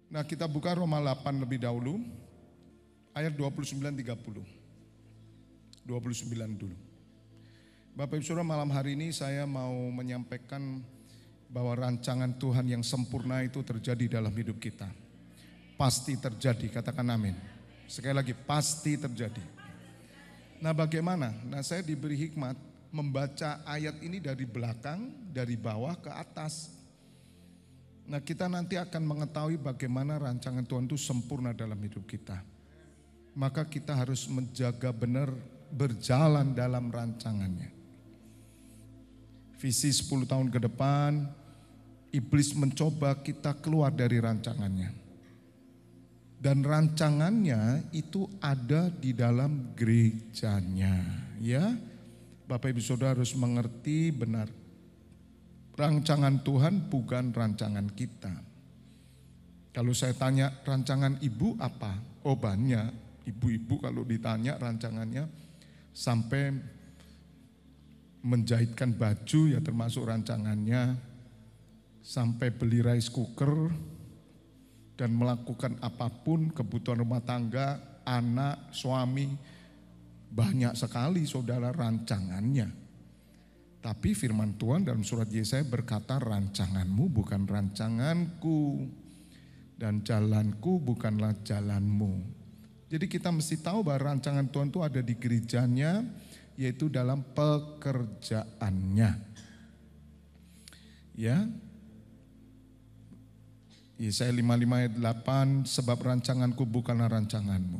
Nah, kita buka Roma 8 lebih dahulu, ayat 29-30. 29 dulu. Bapak Ibu Saudara, malam hari ini saya mau menyampaikan bahwa rancangan Tuhan yang sempurna itu terjadi dalam hidup kita. Pasti terjadi, katakan amin. Sekali lagi, pasti terjadi. Nah, bagaimana? Nah, saya diberi hikmat membaca ayat ini dari belakang, dari bawah ke atas. Nah, kita nanti akan mengetahui bagaimana rancangan Tuhan itu sempurna dalam hidup kita. Maka kita harus menjaga benar berjalan dalam rancangannya. Visi 10 tahun ke depan, iblis mencoba kita keluar dari rancangannya. Dan rancangannya itu ada di dalam gerejanya, ya. Bapak Ibu Saudara harus mengerti benar. Rancangan Tuhan bukan rancangan kita. Kalau saya tanya rancangan ibu apa? Oh, banyak. Ibu-ibu kalau ditanya rancangannya sampai menjahitkan baju ya termasuk rancangannya. Sampai beli rice cooker dan melakukan apapun kebutuhan rumah tangga, anak, suami. Banyak sekali saudara rancangannya. Tapi firman Tuhan dalam surat Yesaya berkata, rancanganmu bukan rancanganku dan jalanku bukanlah jalanmu. Jadi kita mesti tahu bahwa rancangan Tuhan itu ada di gerejanya, yaitu dalam pekerjaannya. Ya. Yesaya 55 ayat 8, sebab rancanganku bukanlah rancanganmu.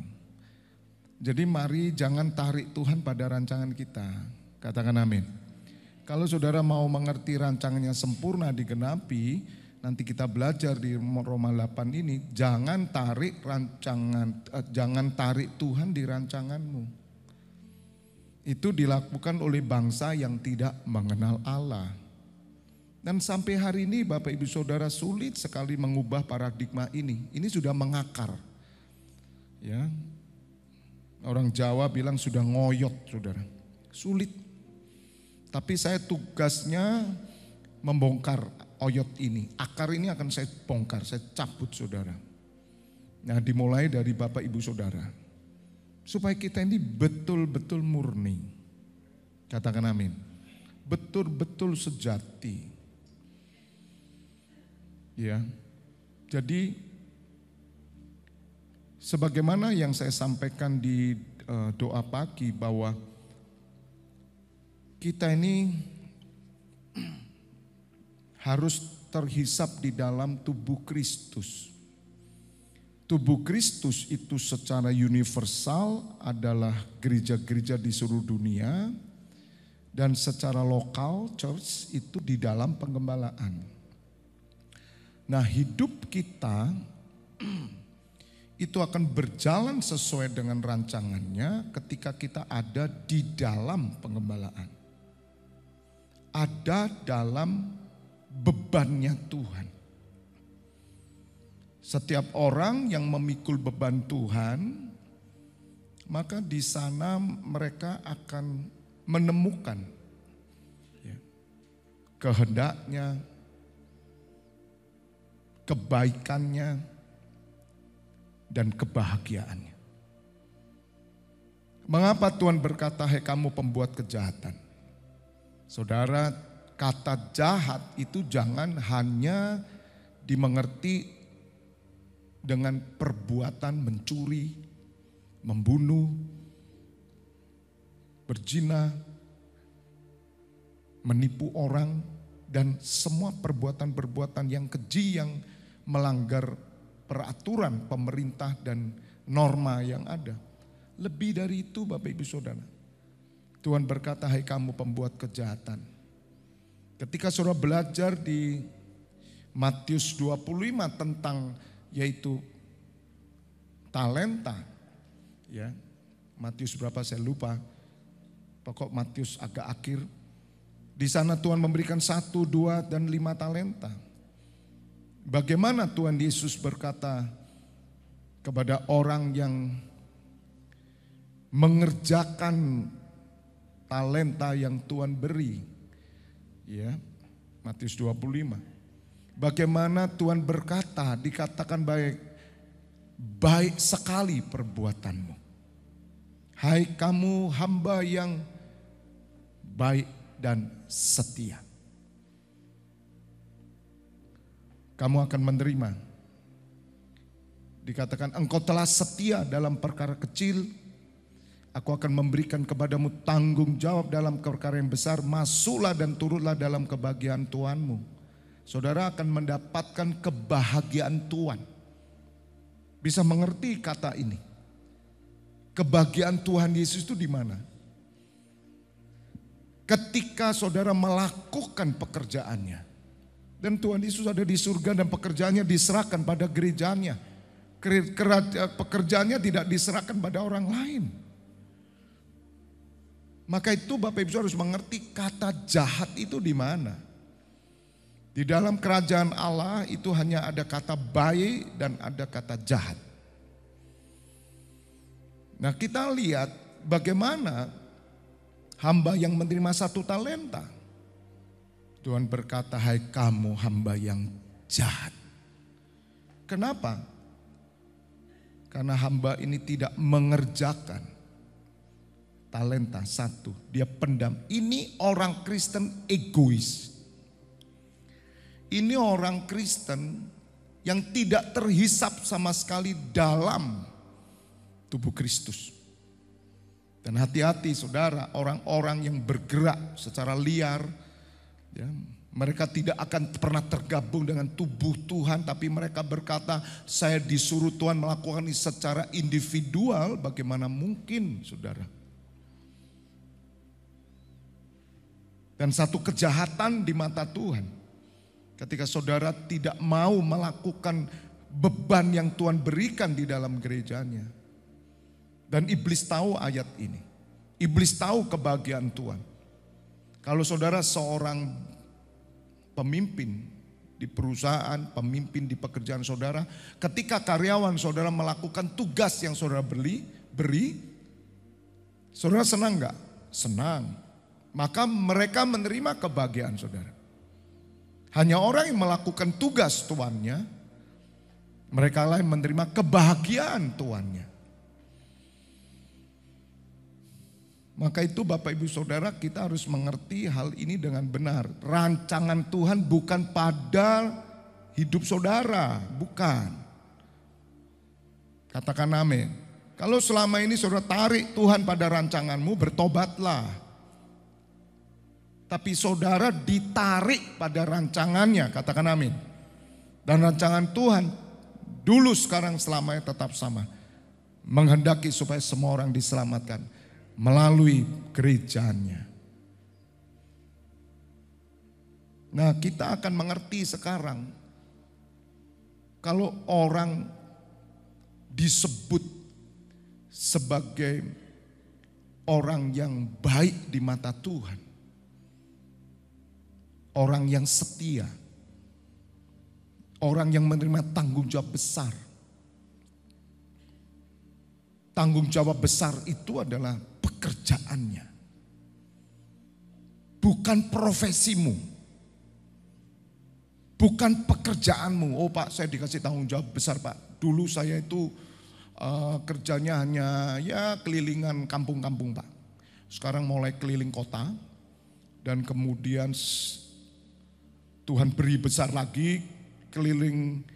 Jadi mari jangan tarik Tuhan pada rancangan kita. Katakan amin. Kalau saudara mau mengerti rancangannya sempurna digenapi, nanti kita belajar di Roma 8 ini, jangan tarik Tuhan di rancanganmu. Itu dilakukan oleh bangsa yang tidak mengenal Allah. Dan sampai hari ini Bapak Ibu Saudara sulit sekali mengubah paradigma ini. Ini sudah mengakar. Ya. Orang Jawa bilang sudah ngoyot, Saudara. Sulit. Tapi saya tugasnya membongkar oyot ini. Akar ini akan saya bongkar, saya cabut saudara. Nah, dimulai dari Bapak Ibu Saudara. Supaya kita ini betul-betul murni. Katakan amin. Betul-betul sejati. Ya. Jadi sebagaimana yang saya sampaikan di doa pagi bahwa kita ini harus terhisap di dalam tubuh Kristus. Tubuh Kristus itu secara universal adalah gereja-gereja di seluruh dunia dan secara lokal church itu di dalam penggembalaan. Nah, hidup kita itu akan berjalan sesuai dengan rancangannya ketika kita ada di dalam penggembalaan. Ada dalam bebannya Tuhan. Setiap orang yang memikul beban Tuhan, maka di sana mereka akan menemukan ya, kehendaknya, kebaikannya, dan kebahagiaannya. Mengapa Tuhan berkata, "Hai kamu pembuat kejahatan"? Saudara, kata jahat itu jangan hanya dimengerti dengan perbuatan mencuri, membunuh, berzina, menipu orang, dan semua perbuatan-perbuatan yang keji yang melanggar peraturan pemerintah dan norma yang ada. Lebih dari itu Bapak Ibu Saudara. Tuhan berkata, "Hai kamu pembuat kejahatan." Ketika saudara belajar di Matius 25 tentang yaitu talenta. Ya, Matius berapa saya lupa. Pokok Matius agak akhir. Di sana Tuhan memberikan 1, 2, dan 5 talenta. Bagaimana Tuhan Yesus berkata kepada orang yang mengerjakan talenta yang Tuhan beri. Ya, Matius 25. Bagaimana Tuhan berkata, dikatakan baik sekali perbuatanmu. Hai kamu hamba yang baik dan setia. Kamu akan menerima. Dikatakan engkau telah setia dalam perkara kecil, aku akan memberikan kepadamu tanggung jawab dalam perkara yang besar. Masuklah dan turutlah dalam kebahagiaan Tuhanmu. Saudara akan mendapatkan kebahagiaan Tuhan. Bisa mengerti kata ini? Kebahagiaan Tuhan Yesus itu di mana? Ketika saudara melakukan pekerjaannya. Dan Tuhan Yesus ada di surga dan pekerjaannya diserahkan pada gerejanya. Pekerjaannya tidak diserahkan pada orang lain. Maka itu Bapak Ibu harus mengerti kata jahat itu di mana. Di dalam kerajaan Allah itu hanya ada kata baik dan ada kata jahat. Nah kita lihat bagaimana hamba yang menerima 1 talenta. Tuhan berkata, hai kamu hamba yang jahat. Kenapa? Karena hamba ini tidak mengerjakan talenta 1. Dia pendam. Ini orang Kristen egois. Ini orang Kristen yang tidak terhisap sama sekali dalam tubuh Kristus. Dan hati-hati saudara, orang-orang yang bergerak secara liar, ya, mereka tidak akan pernah tergabung dengan tubuh Tuhan, tapi mereka berkata, saya disuruh Tuhan melakukan ini secara individual. Bagaimana mungkin saudara? Dan satu kejahatan di mata Tuhan. Ketika saudara tidak mau melakukan beban yang Tuhan berikan di dalam gerejanya. Dan iblis tahu ayat ini. Iblis tahu kebahagiaan Tuhan. Kalau saudara seorang pemimpin di perusahaan, pemimpin di pekerjaan saudara. Ketika karyawan saudara melakukan tugas yang saudara beri. Saudara senang gak? Senang. Maka mereka menerima kebahagiaan saudara. Hanya orang yang melakukan tugas tuannya, mereka lain menerima kebahagiaan tuannya. Maka itu Bapak Ibu Saudara, kita harus mengerti hal ini dengan benar. Rancangan Tuhan bukan pada hidup saudara, bukan. Katakan amin. Kalau selama ini saudara tarik Tuhan pada rancanganmu, bertobatlah. Tapi saudara ditarik pada rancangannya, katakan amin. Dan rancangan Tuhan dulu, sekarang, selamanya tetap sama. Menghendaki supaya semua orang diselamatkan melalui gerejanya. Nah kita akan mengerti sekarang. Kalau orang disebut sebagai orang yang baik di mata Tuhan. Orang yang setia, orang yang menerima tanggung jawab besar. Tanggung jawab besar itu adalah pekerjaannya, bukan profesimu, bukan pekerjaanmu. Oh Pak, saya dikasih tanggung jawab besar Pak. Dulu saya itu kerjanya hanya ya kelilingan kampung-kampung Pak. Sekarang mulai keliling kota dan kemudian Tuhan beri besar lagi keliling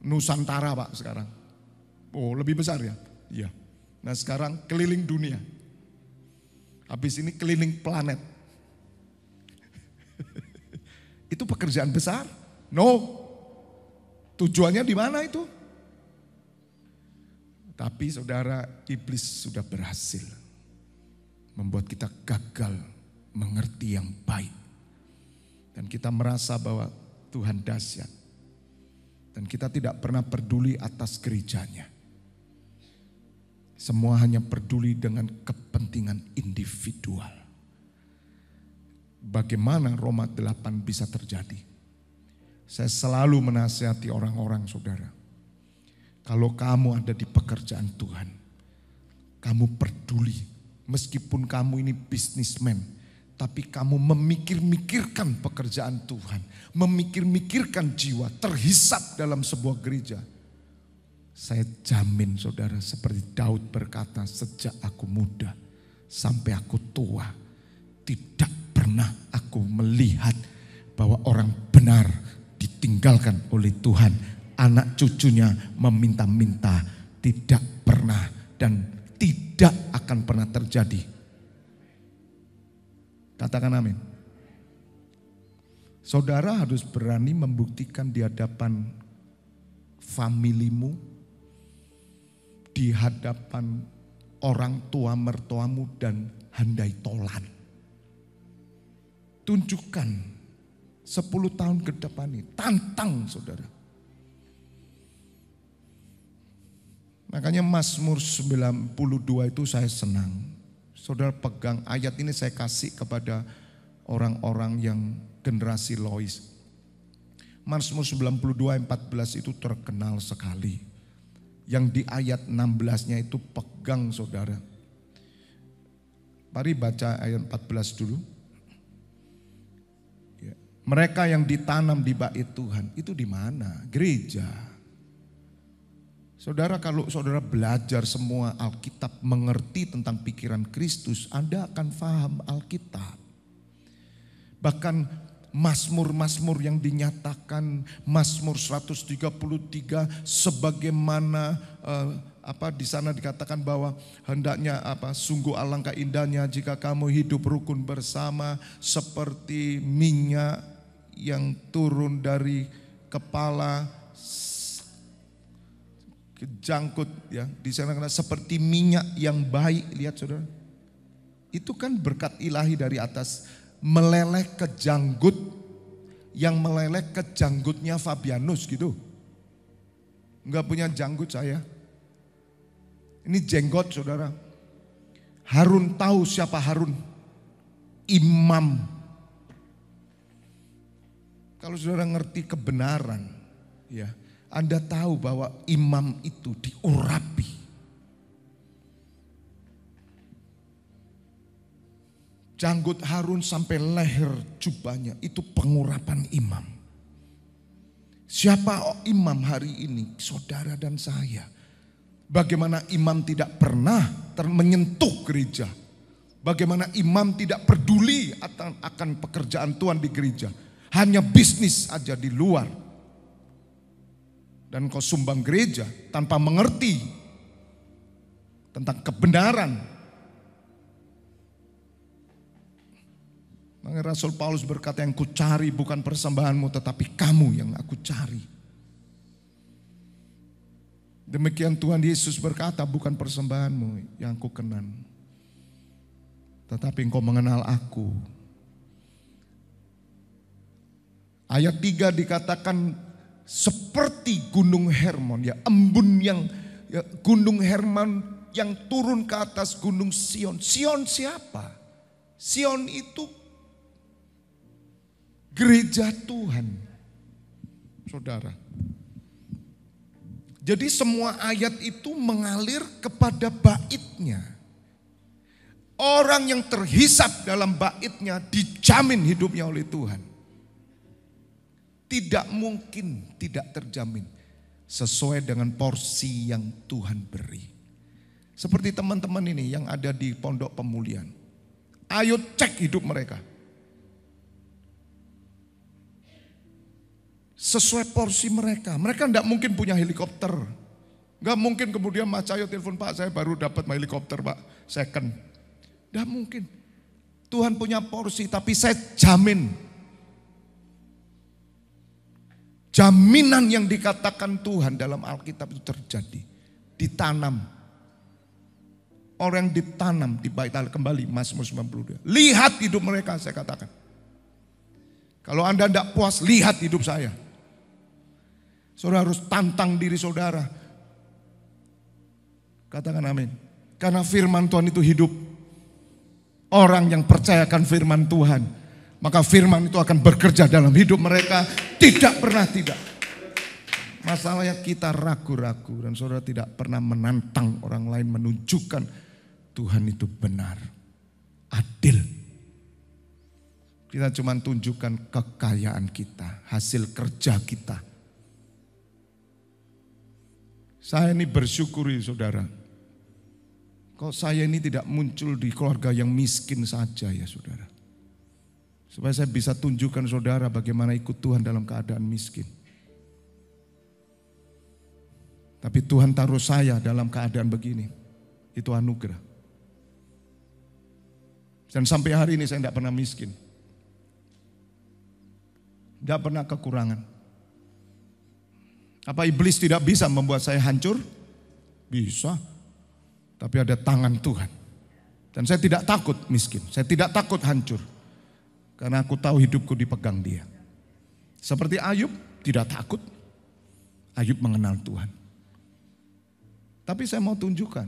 Nusantara Pak sekarang. Oh lebih besar ya? Iya. Nah sekarang keliling dunia. Habis ini keliling planet. Itu pekerjaan besar? No. Tujuannya di mana itu? Tapi saudara, iblis sudah berhasil membuat kita gagal mengerti yang baik. Dan kita merasa bahwa Tuhan dahsyat. Dan kita tidak pernah peduli atas gerejanya. Semua hanya peduli dengan kepentingan individual. Bagaimana Roma 8 bisa terjadi? Saya selalu menasihati orang-orang saudara. Kalau kamu ada di pekerjaan Tuhan, kamu peduli. Meskipun kamu ini bisnismen, Tetapi kamu memikir-mikirkan pekerjaan Tuhan. Memikir-mikirkan jiwa, terhisap dalam sebuah gereja. Saya jamin saudara, seperti Daud berkata, sejak aku muda sampai aku tua, tidak pernah aku melihat bahwa orang benar ditinggalkan oleh Tuhan. Anak cucunya meminta-minta, tidak pernah dan tidak akan pernah terjadi. Katakan amin. Saudara harus berani membuktikan di hadapan familimu, di hadapan orang tua mertuamu dan handai tolan. Tunjukkan 10 tahun ke depan ini, tantang saudara. Makanya Mazmur 92 itu saya senang. Saudara pegang ayat ini, saya kasih kepada orang-orang yang generasi Lois. Mazmur 92 ayat 14 itu terkenal sekali. Yang di ayat 16-nya itu pegang saudara. Mari baca ayat 14 dulu. Ya. Mereka yang ditanam di bait Tuhan itu di mana? Gereja. Saudara, kalau saudara belajar semua Alkitab, mengerti tentang pikiran Kristus, Anda akan paham Alkitab. Bahkan Mazmur-mazmur yang dinyatakan, Mazmur 133 sebagaimana di sana dikatakan bahwa hendaknya sungguh alangkah indahnya jika kamu hidup rukun bersama seperti minyak yang turun dari kepala kejangkut, ya di sana kata seperti minyak yang baik. Lihat saudara, itu kan berkat ilahi dari atas, meleleh ke janggut, yang meleleh ke janggutnya Fabianus gitu. Enggak punya janggut saya, ini jenggot saudara. Harun, tahu siapa Harun? Imam. Kalau saudara ngerti kebenaran, ya Anda tahu bahwa imam itu diurapi. Janggut Harun sampai leher jubahnya, itu pengurapan imam. Siapa imam hari ini? Saudara dan saya. Bagaimana imam tidak pernah menyentuh gereja. Bagaimana imam tidak peduli akan pekerjaan Tuhan di gereja. Hanya bisnis aja di luar. Dan kau sumbang gereja tanpa mengerti tentang kebenaran. Maka Rasul Paulus berkata, yang ku cari bukan persembahanmu tetapi kamu yang aku cari. Demikian Tuhan Yesus berkata, bukan persembahanmu yang ku kenan, tetapi engkau mengenal aku. Ayat 3 dikatakan seperti gunung Hermon, ya embun yang gunung Hermon yang turun ke atas gunung Sion. Sion siapa? Sion itu gereja Tuhan, saudara. Jadi semua ayat itu mengalir kepada baitnya. Orang yang terhisap dalam baitnya dijamin hidupnya oleh Tuhan. Tidak mungkin tidak terjamin sesuai dengan porsi yang Tuhan beri. Seperti teman-teman ini yang ada di Pondok Pemulihan. Ayo cek hidup mereka. Sesuai porsi mereka. Mereka tidak mungkin punya helikopter. Gak mungkin kemudian Mas Cahyo telepon, Pak saya baru dapat helikopter Pak, second. Tidak mungkin. Tuhan punya porsi, tapi saya jamin. Jaminan yang dikatakan Tuhan dalam Alkitab itu terjadi. Ditanam. Orang yang ditanam di bait Allah, kembali Mazmur 92. Lihat hidup mereka, saya katakan. Kalau Anda tidak puas, lihat hidup saya. Saudara harus tantang diri saudara. Katakan amin. Karena firman Tuhan itu hidup. Orang yang percayakan firman Tuhan, maka firman itu akan bekerja dalam hidup mereka. Tidak pernah tidak. Masalahnya kita ragu-ragu dan saudara tidak pernah menantang orang lain menunjukkan Tuhan itu benar, adil, Kita cuma tunjukkan kekayaan kita, hasil kerja kita. Saya ini bersyukuri saudara. Kok saya ini tidak muncul di keluarga yang miskin saja ya saudara. Supaya saya bisa tunjukkan saudara bagaimana ikut Tuhan dalam keadaan miskin. Tapi Tuhan taruh saya dalam keadaan begini. Itu anugerah. Dan sampai hari ini saya tidak pernah miskin. Tidak pernah kekurangan. Apa iblis tidak bisa membuat saya hancur? Bisa. Tapi ada tangan Tuhan. Dan saya tidak takut miskin. Saya tidak takut hancur. Karena aku tahu hidupku dipegang Dia. Seperti Ayub tidak takut. Ayub mengenal Tuhan. Tapi saya mau tunjukkan.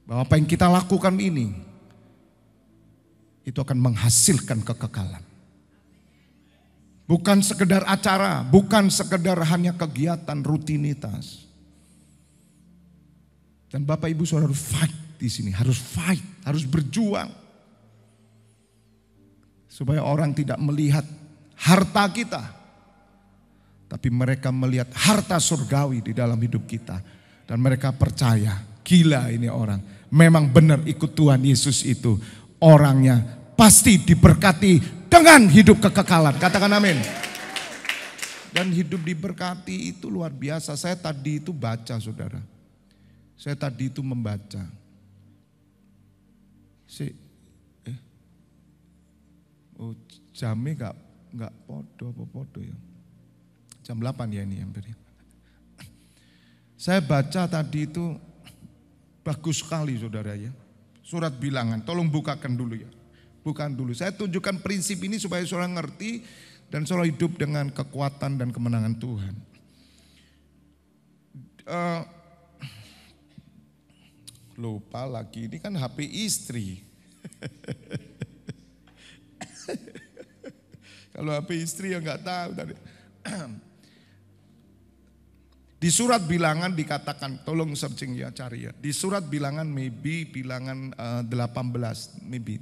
Bahwa apa yang kita lakukan ini. Itu akan menghasilkan kekekalan. Bukan sekedar acara, bukan sekedar hanya kegiatan rutinitas. Dan Bapak Ibu Saudara harus fight di sini, harus fight, harus berjuang. Supaya orang tidak melihat harta kita, tapi mereka melihat harta surgawi di dalam hidup kita. Dan mereka percaya, gila ini orang. Memang benar ikut Tuhan Yesus itu, orangnya pasti diberkati dengan hidup kekekalan. Katakan amin. Dan hidup diberkati itu luar biasa. Saya tadi itu baca saudara. Saya tadi itu membaca. Jamnya enggak podo ya. Jam 8 ya ini hampir. Saya baca tadi itu bagus sekali saudara ya. Surat Bilangan, tolong bukakan dulu ya. Bukan dulu. Saya tunjukkan prinsip ini supaya saudara ngerti dan saudara hidup dengan kekuatan dan kemenangan Tuhan. Lupa lagi, ini kan HP istri. Kalau HP istri ya nggak tahu tadi. Di surat Bilangan dikatakan, tolong searching ya, cari ya. Di surat Bilangan maybe Bilangan 18, maybe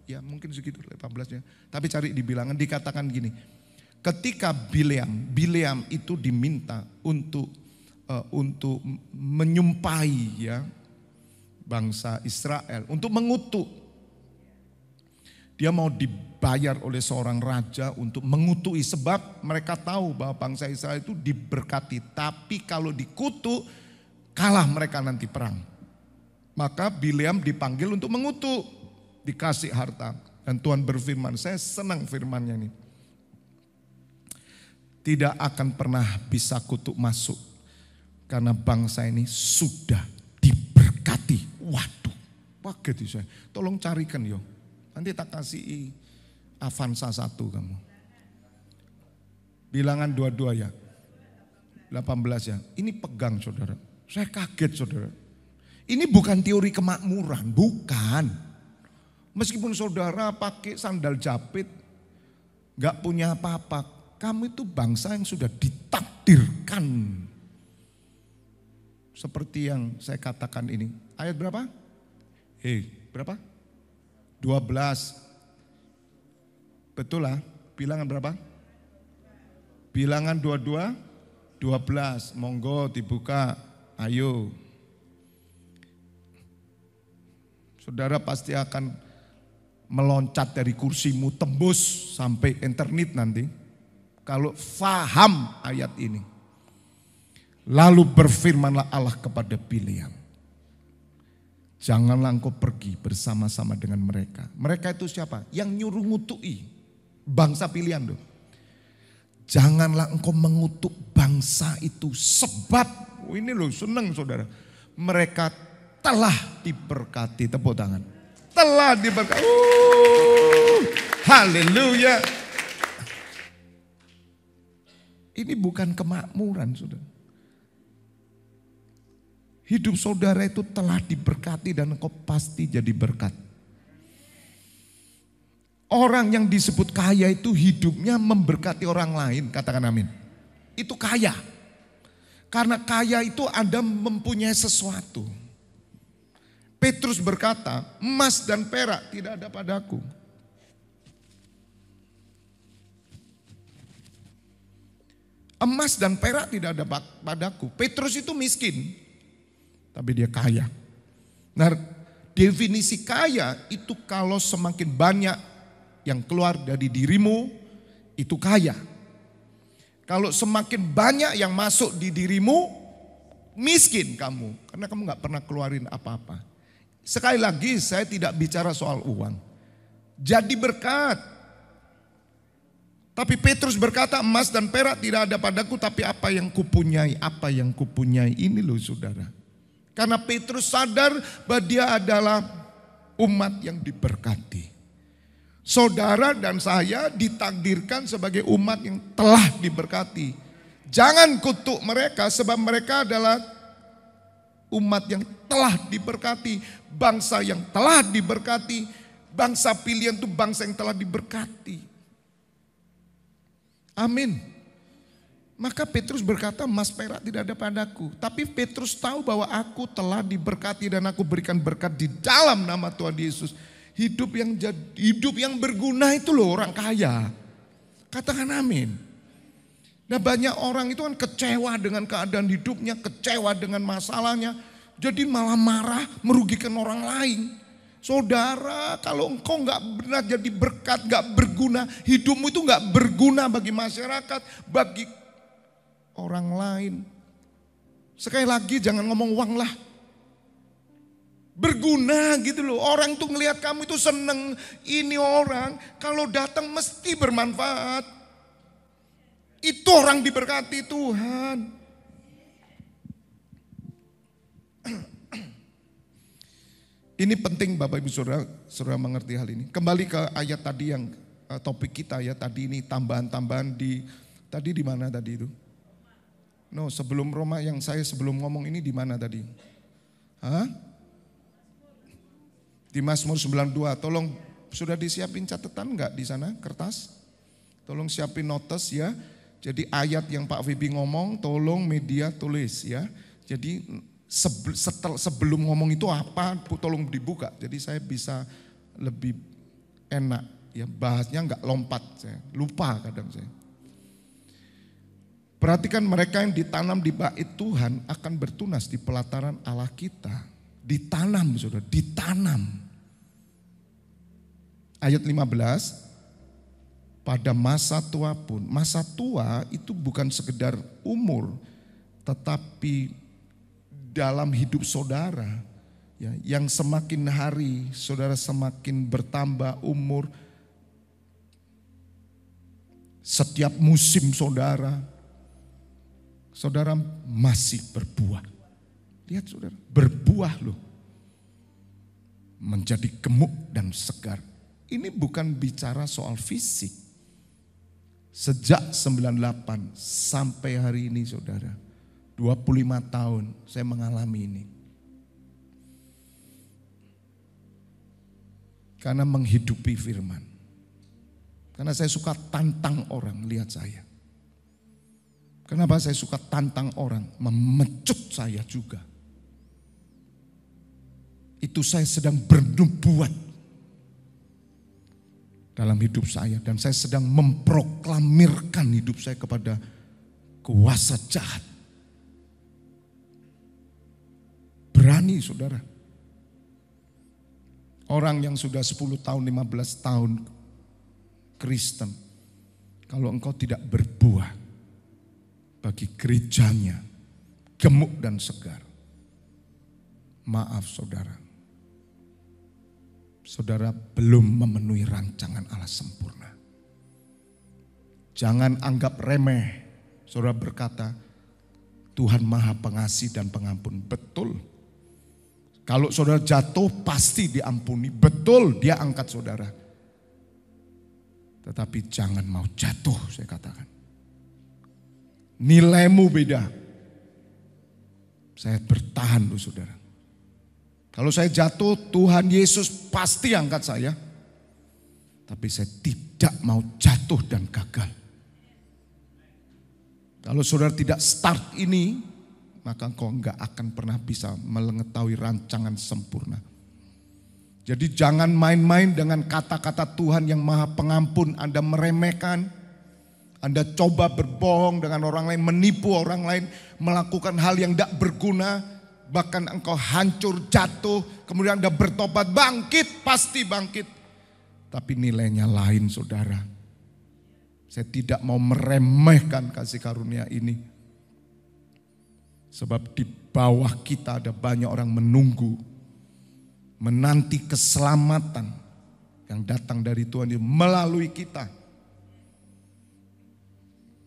ya mungkin segitu 18 ya. Tapi cari di Bilangan dikatakan gini. Ketika Bileam itu diminta untuk menyumpahi ya bangsa Israel untuk mengutuk. Dia mau dibayar oleh seorang raja untuk mengutui sebab mereka tahu bahwa bangsa Israel itu diberkati. Tapi kalau dikutuk kalah mereka nanti perang. Maka Bileam dipanggil untuk mengutuk, dikasih harta. Dan Tuhan berfirman, saya senang firmannya ini. Tidak akan pernah bisa kutuk masuk karena bangsa ini sudah diberkati. Waduh, kaget saya. Tolong carikan yo. Nanti tak kasih Avanza 1 kamu. Bilangan 22 ya. 18 ya. Ini pegang saudara. Saya kaget saudara. Ini bukan teori kemakmuran, bukan. Meskipun saudara pakai sandal jepit, gak punya apa-apa. Kamu itu bangsa yang sudah ditakdirkan. Seperti yang saya katakan ini. Ayat berapa? Berapa? 12. Betul lah, bilangan berapa? Bilangan 22, 12. Monggo dibuka, ayo. Saudara pasti akan meloncat dari kursimu, tembus sampai internet nanti. Kalau faham ayat ini. Lalu berfirmanlah Allah kepada Bileam. Janganlah engkau pergi bersama-sama dengan mereka. Mereka itu siapa? Yang nyuruh ngutui. Bangsa pilihan tuh. Janganlah engkau mengutuk bangsa itu. Sebab, ini loh senang saudara. Mereka telah diberkati. Tepuk tangan. Telah diberkati. Haleluya. Ini bukan kemakmuran saudara. Hidup saudara itu telah diberkati dan engkau pasti jadi berkat. Orang yang disebut kaya itu hidupnya memberkati orang lain, katakan amin. Itu kaya. Karena kaya itu Anda mempunyai sesuatu. Petrus berkata, emas dan perak tidak ada padaku. Emas dan perak tidak ada padaku. Petrus itu miskin, tapi dia kaya. Nah, definisi kaya itu kalau semakin banyak yang keluar dari dirimu, itu kaya. Kalau semakin banyak yang masuk di dirimu, miskin kamu. Karena kamu gak pernah keluarin apa-apa. Sekali lagi saya tidak bicara soal uang. Jadi berkat. Tapi Petrus berkata, emas dan perak tidak ada padaku, tapi apa yang kupunyai ini loh saudara. Karena Petrus sadar bahwa dia adalah umat yang diberkati. Saudara dan saya ditakdirkan sebagai umat yang telah diberkati. Jangan kutuk mereka sebab mereka adalah umat yang telah diberkati. Bangsa yang telah diberkati. Bangsa pilihan itu bangsa yang telah diberkati. Amin. Maka Petrus berkata, emas perak tidak ada padaku. Tapi Petrus tahu bahwa aku telah diberkati dan aku berikan berkat di dalam nama Tuhan Yesus. Hidup yang berguna itu loh orang kaya. Katakan amin. Nah, banyak orang itu kan kecewa dengan keadaan hidupnya, kecewa dengan masalahnya. Jadi malah marah, merugikan orang lain. Saudara, kalau engkau gak benar jadi berkat, gak berguna, hidupmu itu gak berguna bagi masyarakat, bagi orang lain. Sekali lagi jangan ngomong uang lah. Berguna gitu loh. Orang tuh ngelihat kamu itu seneng. Ini orang kalau datang mesti bermanfaat. Itu orang diberkati Tuhan. Ini penting Bapak Ibu Saudara mengerti hal ini. Kembali ke ayat tadi yang topik kita ya tadi ini tambahan-tambahan tadi di mana tadi itu? No, sebelum Roma yang saya sebelum ngomong ini di mana tadi? Hah? Di Mazmur 92. Tolong sudah disiapin catatan enggak di sana kertas? Tolong siapin notes ya. Jadi ayat yang Pak Vibi ngomong tolong media tulis ya. Jadi sebelum ngomong itu apa tolong dibuka. Jadi saya bisa lebih enak ya bahasnya enggak lompat saya. Lupa kadang saya. Perhatikan mereka yang ditanam di bait Tuhan akan bertunas di pelataran Allah kita. Ditanam saudara, ditanam. Ayat 15, pada masa tua pun, masa tua itu bukan sekedar umur, tetapi dalam hidup saudara, ya, yang semakin hari saudara semakin bertambah umur, setiap musim saudara masih berbuah. Lihat saudara, berbuah loh. Menjadi gemuk dan segar. Ini bukan bicara soal fisik. Sejak 98 sampai hari ini saudara, 25 tahun saya mengalami ini. Karena menghidupi firman. Karena saya suka tantang orang, lihat saya. Kenapa saya suka tantang orang? Memecut saya juga. Itu saya sedang bernubuat dalam hidup saya. Dan saya sedang memproklamirkan hidup saya kepada kuasa jahat. Berani saudara. Orang yang sudah 10 tahun, 15 tahun Kristen. Kalau engkau tidak berbuah bagi gerejanya, gemuk dan segar. Maaf saudara. Saudara belum memenuhi rancangan Allah sempurna. Jangan anggap remeh. Saudara berkata, Tuhan Maha Pengasih dan Pengampun. Betul. Kalau saudara jatuh pasti diampuni. Betul, dia angkat saudara. Tetapi jangan mau jatuh, saya katakan. Nilaimu beda. Saya bertahan loh saudara. Kalau saya jatuh, Tuhan Yesus pasti angkat saya. Tapi saya tidak mau jatuh dan gagal. Kalau saudara tidak start ini, maka engkau enggak akan pernah bisa mengetahui rancangan sempurna. Jadi jangan main-main dengan kata-kata Tuhan yang Maha Pengampun. Anda meremehkan, Anda coba berbohong dengan orang lain, menipu orang lain, melakukan hal yang tidak berguna, bahkan engkau hancur, jatuh, kemudian Anda bertobat, bangkit, pasti bangkit. Tapi nilainya lain, saudara. Saya tidak mau meremehkan kasih karunia ini. Sebab di bawah kita ada banyak orang menunggu, menanti keselamatan yang datang dari Tuhan melalui kita.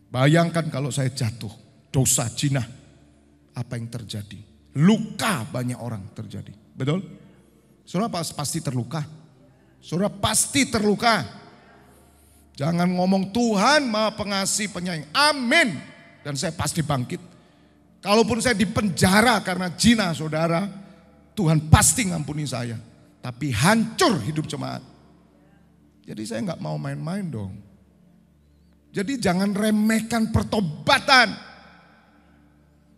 Bayangkan kalau saya jatuh, dosa, zina, apa yang terjadi? Luka banyak orang terjadi, betul? Saudara pasti terluka. Saudara pasti terluka. Jangan ngomong Tuhan Maha Pengasih Penyayang, amin. Dan saya pasti bangkit. Kalaupun saya dipenjara karena zina, saudara, Tuhan pasti ngampuni saya. Tapi hancur hidup jemaat. Jadi saya nggak mau main-main dong. Jadi jangan remehkan pertobatan.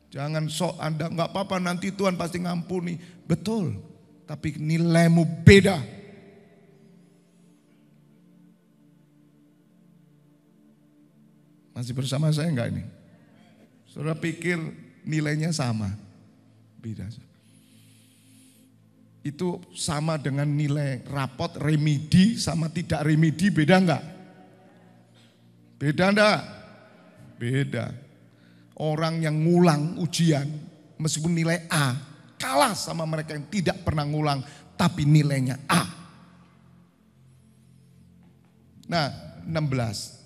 Jangan sok Anda nggak apa-apa nanti Tuhan pasti ngampuni. Betul, tapi nilaimu beda. Masih bersama saya enggak ini? Saudara pikir nilainya sama? Beda. Itu sama dengan nilai rapot remedi sama tidak remedi, beda enggak? Beda enggak? Beda. Orang yang ngulang ujian meskipun nilai A kalah sama mereka yang tidak pernah ngulang tapi nilainya A. Nah 16.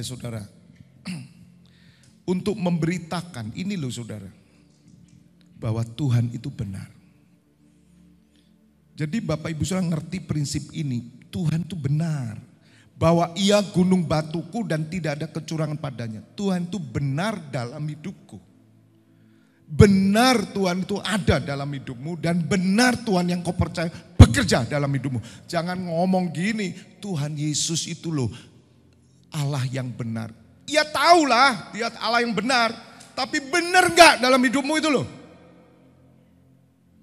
Saudara. Untuk memberitakan ini loh saudara. Bahwa Tuhan itu benar. Jadi Bapak Ibu saudara ngerti prinsip ini. Tuhan itu benar. Bahwa ia gunung batuku dan tidak ada kecurangan padanya. Tuhan itu benar dalam hidupku. Benar Tuhan itu ada dalam hidupmu. Dan benar Tuhan yang kau percaya bekerja dalam hidupmu. Jangan ngomong gini, Tuhan Yesus itu loh Allah yang benar. Ya tahulah dia Allah yang benar. Tapi benar gak dalam hidupmu itu loh?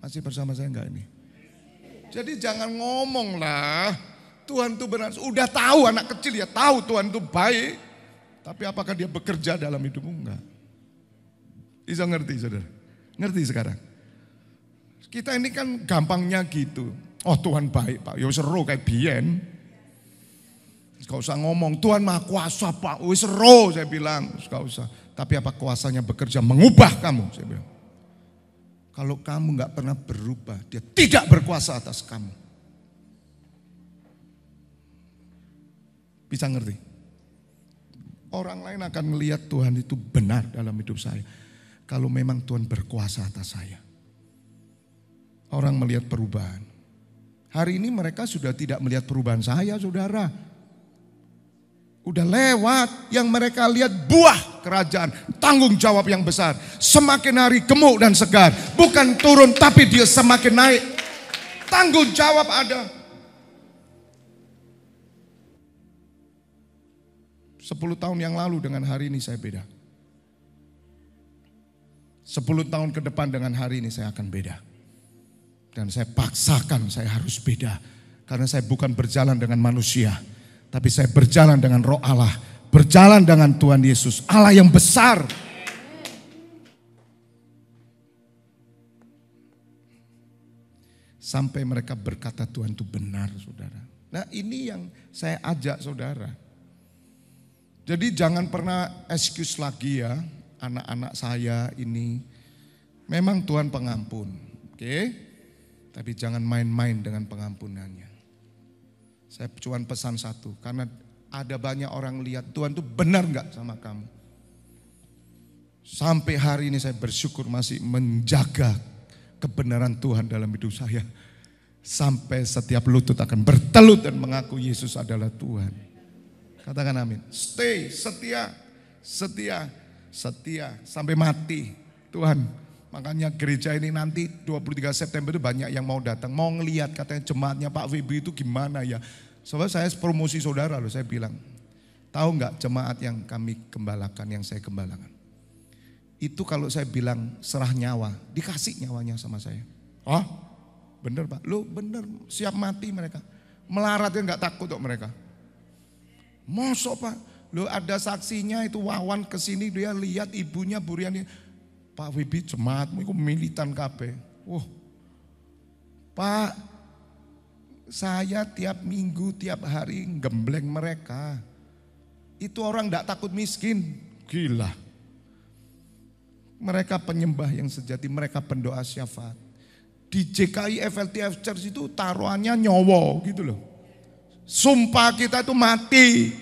Masih bersama saya enggak ini? Jadi jangan ngomong lah. Tuhan itu benar, udah tahu anak kecil ya tahu Tuhan itu baik. Tapi apakah dia bekerja dalam hidupmu? Enggak. Bisa ngerti saudara? Ngerti sekarang? Kita ini kan gampangnya gitu. Oh Tuhan baik Pak, ya seru kayak Bien. Gak usah ngomong Tuhan Maha Kuasa Pak, seru saya bilang. Gak usah. Tapi apa kuasanya bekerja mengubah kamu? Saya bilang. Kalau kamu gak pernah berubah, dia tidak berkuasa atas kamu. Bisa ngerti? Orang lain akan melihat Tuhan itu benar dalam hidup saya. Kalau memang Tuhan berkuasa atas saya. Orang melihat perubahan. Hari ini mereka sudah tidak melihat perubahan saya saudara. Udah lewat, yang mereka lihat buah kerajaan. Tanggung jawab yang besar. Semakin hari gemuk dan segar. Bukan turun tapi dia semakin naik. Tanggung jawab ada. 10 tahun yang lalu dengan hari ini saya beda. 10 tahun ke depan dengan hari ini saya akan beda. Dan saya paksakan saya harus beda. Karena saya bukan berjalan dengan manusia. Tapi saya berjalan dengan Roh Allah. Berjalan dengan Tuhan Yesus. Allah yang besar. Sampai mereka berkata Tuhan itu benar saudara. Nah ini yang saya ajak saudara. Jadi jangan pernah excuse lagi ya, anak-anak saya ini. Memang Tuhan pengampun, oke? Tapi jangan main-main dengan pengampunannya. Saya cuma pesan satu, karena ada banyak orang lihat Tuhan itu benar gak sama kamu. Sampai hari ini saya bersyukur masih menjaga kebenaran Tuhan dalam hidup saya. Sampai setiap lutut akan bertelut dan mengaku Yesus adalah Tuhan. Katakan amin. Stay, setia, setia, setia sampai mati. Tuhan, makanya gereja ini nanti 23 September itu banyak yang mau datang. Mau ngelihat katanya jemaatnya Pak Febi itu gimana ya. Soalnya saya promosi saudara loh, saya bilang. Tahu nggak jemaat yang kami gembalakan, yang saya gembalakan. Itu kalau saya bilang serah nyawa, dikasih nyawanya sama saya. Oh bener Pak, lo bener siap mati mereka. Melaratnya nggak takut kok mereka. Mosok Pak, Loh ada saksinya itu Wawan kesini dia lihat ibunya Buriani. Pak Wibi jemaatmu itu militan kabeh. Wah, Pak, saya tiap minggu, tiap hari gembleng mereka. Itu orang tidak takut miskin. Gila. Mereka penyembah yang sejati, mereka pendoa syafaat. Di JKI FLTF Church itu taruhannya nyowo gitu loh. Sumpah kita itu mati.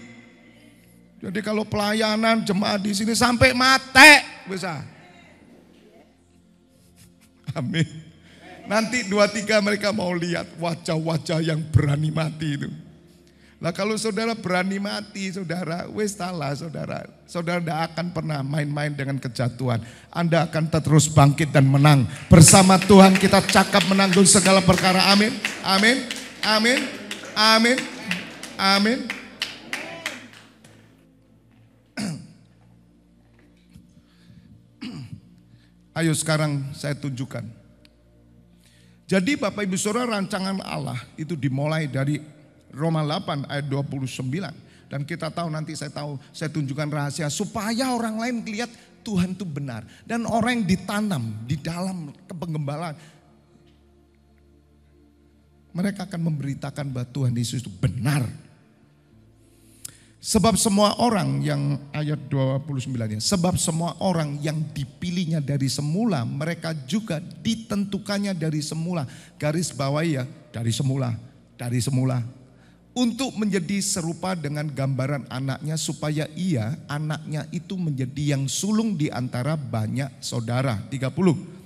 Jadi kalau pelayanan jemaat di sini sampai mati bisa. Amin. Nanti 2-3 mereka mau lihat wajah-wajah yang berani mati itu. Nah kalau saudara berani mati, saudara, wes salah saudara. Saudara tidak akan pernah main-main dengan kejatuhan. Anda akan terus bangkit dan menang. Bersama Tuhan kita cakap menanggung segala perkara. Amin, amin, amin, amin, amin. Ayo sekarang saya tunjukkan. Jadi Bapak Ibu Saudara, rancangan Allah itu dimulai dari Roma 8 ayat 29. Dan kita tahu nanti saya tunjukkan rahasia supaya orang lain lihat Tuhan itu benar. Dan orang yang ditanam di dalam kepenggembalaan, mereka akan memberitakan bahwa Tuhan Yesus itu benar. Sebab semua orang yang ayat 29-nya, sebab semua orang yang dipilihnya dari semula, mereka juga ditentukannya dari semula. Garis bawahi ya, dari semula. Untuk menjadi serupa dengan gambaran anaknya supaya anaknya itu menjadi yang sulung di antara banyak saudara. 30.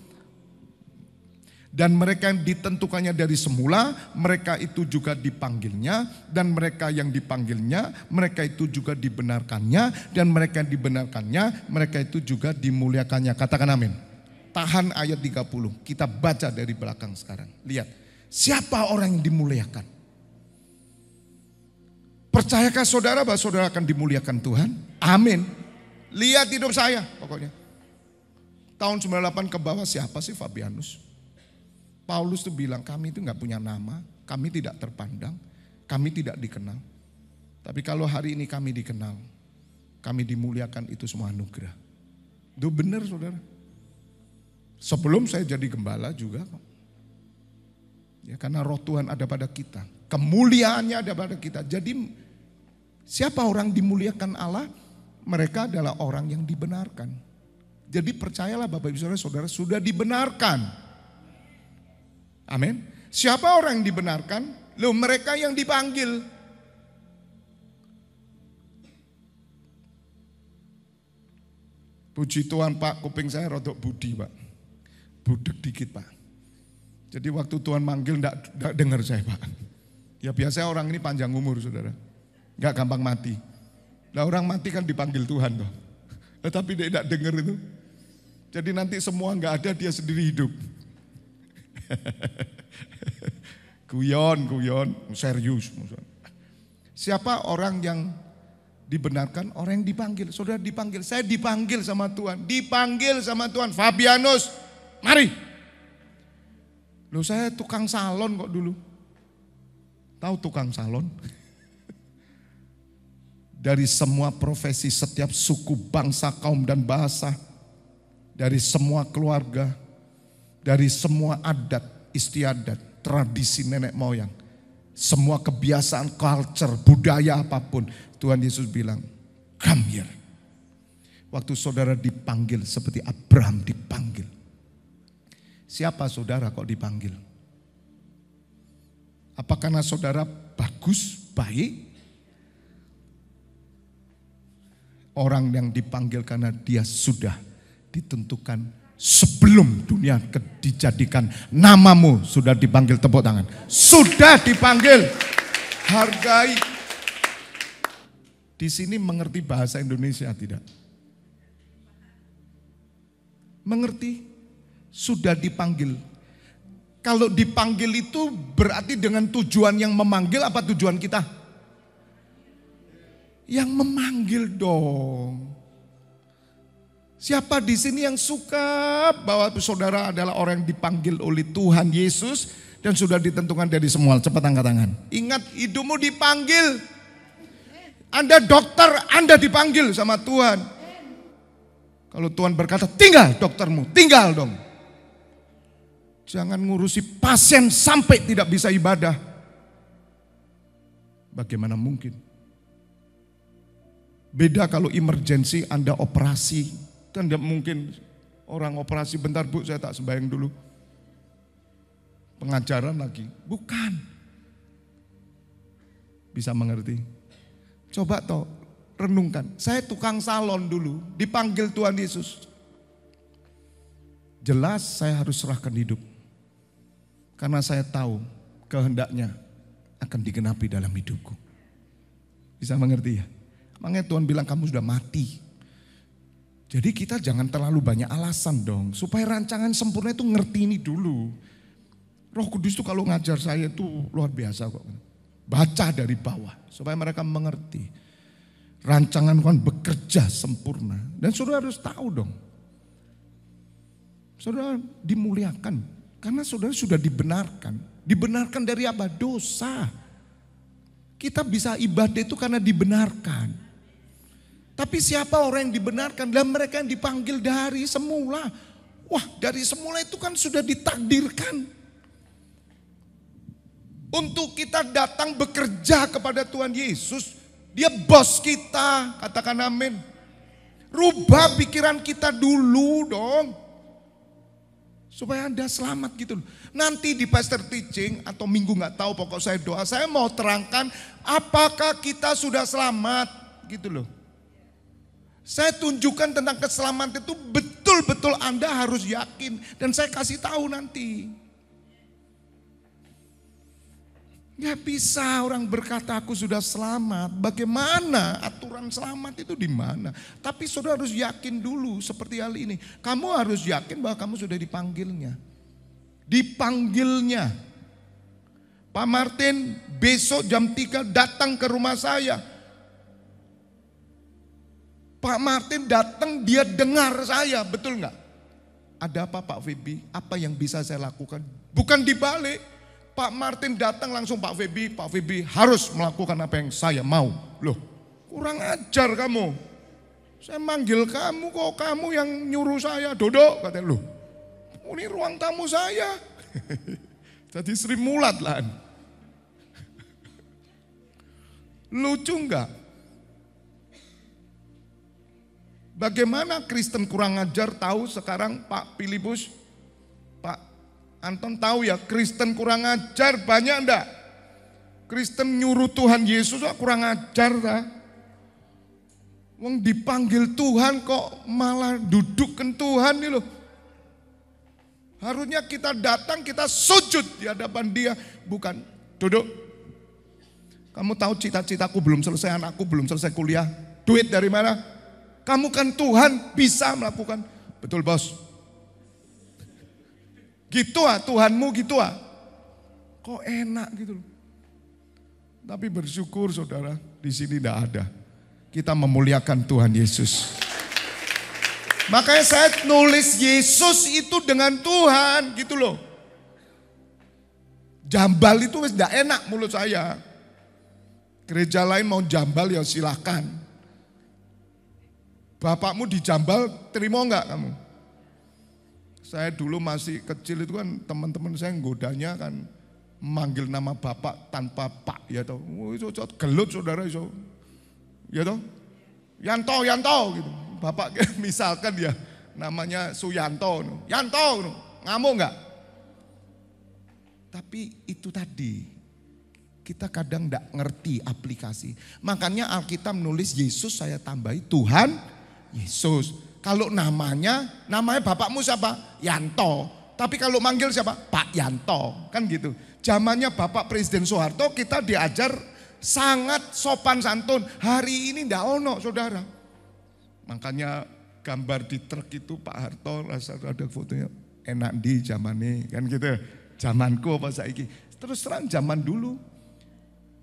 Dan mereka yang ditentukannya dari semula, mereka itu juga dipanggilnya. Dan mereka yang dipanggilnya, mereka itu juga dibenarkannya. Dan mereka yang dibenarkannya, mereka itu juga dimuliakannya. Katakan amin. Tahan ayat 30, kita baca dari belakang sekarang. Lihat, siapa orang yang dimuliakan? Percayakah saudara bahwa saudara akan dimuliakan Tuhan? Amin. Lihat hidup saya pokoknya. Tahun 98 ke bawah siapa sih Fabianus? Paulus tuh bilang kami itu gak punya nama, kami tidak terpandang, kami tidak dikenal. Tapi kalau hari ini kami dikenal, kami dimuliakan, itu semua anugerah. Itu benar saudara. Sebelum saya jadi gembala juga kok. Ya, karena roh Tuhan ada pada kita, kemuliaannya ada pada kita. Jadi siapa orang dimuliakan Allah? Mereka adalah orang yang dibenarkan. Jadi percayalah Bapak Ibu Saudara sudah dibenarkan. Amin. Siapa orang yang dibenarkan? Loh, mereka yang dipanggil. Puji Tuhan Pak, kuping saya rodok budi Pak. Budek dikit Pak. Jadi waktu Tuhan manggil enggak dengar saya Pak. Ya biasanya orang ini panjang umur saudara. Enggak gampang mati. Nah orang mati kan dipanggil Tuhan toh. Tapi dia enggak dengar itu. Jadi nanti semua enggak ada, dia sendiri hidup. Guyon, serius. Siapa orang yang dibenarkan? Orang yang dipanggil. Saudara dipanggil, saya dipanggil sama Tuhan. Dipanggil sama Tuhan, Fabianus, mari. Loh saya tukang salon kok dulu. Tahu tukang salon? Dari semua profesi, setiap suku, bangsa, kaum dan bahasa. Dari semua keluarga. Dari semua adat, istiadat, tradisi nenek moyang. Semua kebiasaan, culture, budaya apapun. Tuhan Yesus bilang, come here. Waktu saudara dipanggil seperti Abraham dipanggil. Siapa saudara kok dipanggil? Apa karena saudara bagus, baik? Orang yang dipanggil karena dia sudah ditentukan sebelum dunia dijadikan, namamu sudah dipanggil, tepuk tangan. Sudah dipanggil, hargai. Di sini mengerti bahasa Indonesia tidak? Mengerti? Sudah dipanggil. Kalau dipanggil itu berarti dengan tujuan yang memanggil apa tujuan kita? Yang memanggil dong. Siapa di sini yang suka bahwa saudara adalah orang yang dipanggil oleh Tuhan Yesus dan sudah ditentukan dari semula? Cepat angkat tangan. Ingat hidupmu dipanggil. Anda dokter, Anda dipanggil sama Tuhan. Kalau Tuhan berkata, tinggal doktermu, tinggal dong. Jangan ngurusi pasien sampai tidak bisa ibadah. Bagaimana mungkin? Beda kalau emergensi, Anda operasi. Kan tidak mungkin orang operasi, bentar Bu saya tak sembahyang dulu. Pengajaran lagi. Bukan. Bisa mengerti? Coba toh renungkan. Saya tukang salon dulu, dipanggil Tuhan Yesus. Jelas saya harus serahkan hidup. Karena saya tahu kehendaknya akan digenapi dalam hidupku. Bisa mengerti ya? Makanya Tuhan bilang kamu sudah mati. Jadi kita jangan terlalu banyak alasan dong. Supaya rancangan sempurna itu ngerti ini dulu. Roh Kudus itu kalau ngajar saya itu luar biasa kok. Baca dari bawah supaya mereka mengerti. Rancangan Tuhan bekerja sempurna. Dan saudara harus tahu dong. Saudara dimuliakan. Karena saudara sudah dibenarkan. Dibenarkan dari apa? Dosa. Kita bisa ibadah itu karena dibenarkan. Tapi siapa orang yang dibenarkan? Dan mereka yang dipanggil dari semula. Wah, dari semula itu kan sudah ditakdirkan. Untuk kita datang bekerja kepada Tuhan Yesus. Dia bos kita, katakan amin. Rubah pikiran kita dulu dong. Supaya Anda selamat gitu loh. Nanti di pastor teaching atau minggu gak tahu, pokok saya doa. Saya mau terangkan apakah kita sudah selamat gitu loh. Saya tunjukkan tentang keselamatan itu betul-betul Anda harus yakin. Dan saya kasih tahu nanti. Gak bisa orang berkata aku sudah selamat. Bagaimana aturan selamat itu di mana? Tapi saudara harus yakin dulu seperti hal ini. Kamu harus yakin bahwa kamu sudah dipanggilnya. Dipanggilnya. Pak Martin besok jam 3 datang ke rumah saya. Pak Martin datang dia dengar saya, betul nggak? Ada apa Pak Febi? Apa yang bisa saya lakukan? Bukan dibalik. Pak Martin datang langsung Pak Febi harus melakukan apa yang saya mau. Loh, kurang ajar kamu. Saya manggil kamu kok kamu yang nyuruh saya duduk. Katanya, loh ini ruang tamu saya. Jadi Sri Mulat lah. Lucu enggak? Bagaimana Kristen kurang ajar tahu sekarang Pak Filipus, Pak Anton tahu ya, Kristen kurang ajar banyak enggak? Kristen nyuruh Tuhan Yesus kurang ajar lah. Wong dipanggil Tuhan kok malah dudukkan Tuhan nih loh. Harusnya kita datang, kita sujud di hadapan dia, bukan duduk. Kamu tahu cita-citaku belum selesai, anakku belum selesai kuliah, duit dari mana? Kamu kan Tuhan bisa melakukan. Betul bos. Gitu Tuhanmu gitu Kok enak gitu loh. Tapi bersyukur saudara, di sini tidak ada. Kita memuliakan Tuhan Yesus. Makanya saya nulis Yesus itu dengan Tuhan gitu loh. Jambal itu tidak enak mulut saya. Gereja lain mau jambal ya silakan. Bapakmu dijambal, terima enggak kamu? Saya dulu masih kecil itu kan teman-teman saya godanya kan manggil nama bapak tanpa pak ya toh. Itu gelut saudara iso. Ya toh? Yanto gitu. Bapak misalkan ya namanya Suyanto. Yanto, ngamuk enggak? Tapi itu tadi kita kadang enggak ngerti aplikasi. Makanya Alkitab menulis Yesus saya tambahi Tuhan Yesus. Kalau namanya bapakmu siapa? Yanto. Tapi kalau manggil siapa? Pak Yanto. Kan gitu. Zamannya Bapak Presiden Soeharto kita diajar sangat sopan santun. Hari ini ndak ono saudara. Makanya gambar di truk itu Pak Harto, ada fotonya enak di zamannya. Kan gitu. Zamanku apa saiki. Terus terang zaman dulu.